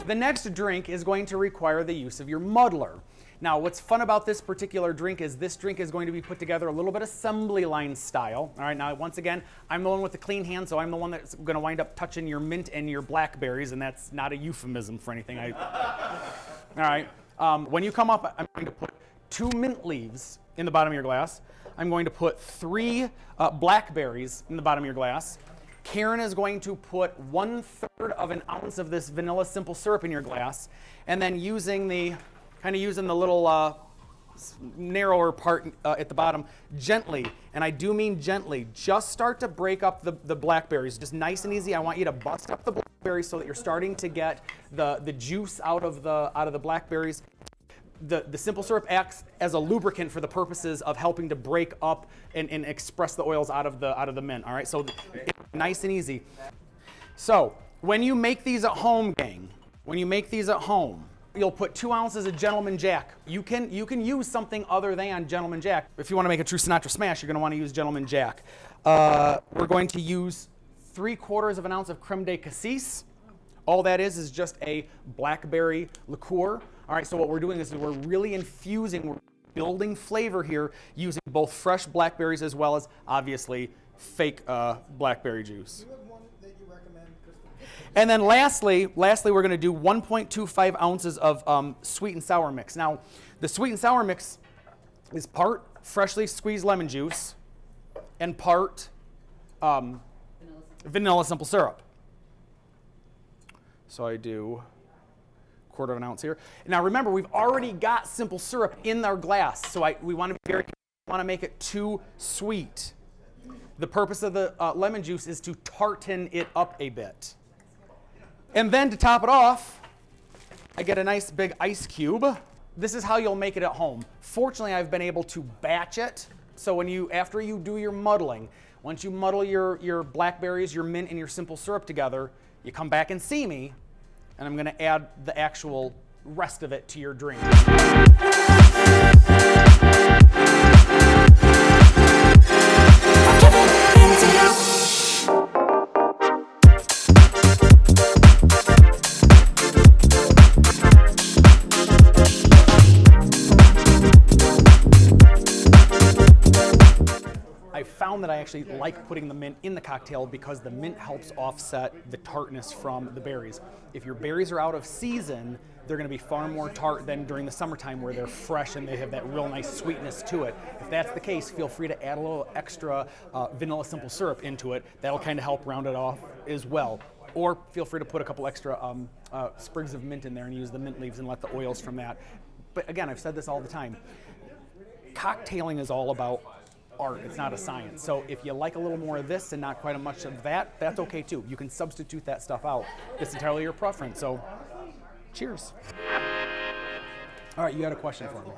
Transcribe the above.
The next drink is going to require the use of your muddler. Now, what's fun about this particular drink is this drink is going to be put together a little bit assembly line style. All right, now once again, I'm the one with the clean hands, so I'm the one that's going to wind up touching your mint and your blackberries, and that's not a euphemism for anything. All right, when you come up, I'm going to put 2 mint leaves in the bottom of your glass. I'm going to put 3 blackberries in the bottom of your glass. Karen is going to put 1/3 of an ounce of this vanilla simple syrup in your glass, and then using the little narrower part at the bottom, gently, and I do mean gently, just start to break up the blackberries, just nice and easy. I want you to bust up the blackberries so that you're starting to get the juice out of the blackberries. The simple syrup acts as a lubricant for the purposes of helping to break up and express the oils out of the mint. All right, so nice and easy. So when you make these at home, gang, you'll put 2 ounces of Gentleman Jack. You can use something other than Gentleman Jack. If you want to make a true Sinatra smash, you're going to want to use Gentleman Jack. We're going to use 3/4 of an ounce of Creme de Cassis. All that is just a blackberry liqueur. All right, so what we're doing is we're really infusing, we're building flavor here using both fresh blackberries as well as, obviously, fake blackberry juice. Do you have one that you recommend, Kristen? And then lastly, we're going to do 1.25 ounces of sweet and sour mix. Now, the sweet and sour mix is part freshly squeezed lemon juice and part vanilla simple syrup. So I do 1/4 of an ounce here. Now remember, we've already got simple syrup in our glass, so we want to be very careful. We want to make it too sweet. The purpose of the lemon juice is to tartan it up a bit. And then to top it off, I get a nice big ice cube. This is how you'll make it at home. Fortunately, I've been able to batch it. So after you do your muddling, once you muddle your blackberries, your mint, and your simple syrup together, you come back and see me, and I'm going to add the actual rest of it to your drink. I found that I actually like putting the mint in the cocktail because the mint helps offset the tartness from the berries. If your berries are out of season, they're going to be far more tart than during the summertime where they're fresh and they have that real nice sweetness to it. If that's the case, feel free to add a little extra vanilla simple syrup into it. That'll kind of help round it off as well. Or feel free to put a couple extra sprigs of mint in there and use the mint leaves and let the oils from that. But again, I've said this all the time. Cocktailing is all about art. It's not a science. So if you like a little more of this and not quite as much of that, that's okay too. You can substitute that stuff out. It's entirely your preference. So cheers. All right, you had a question for me.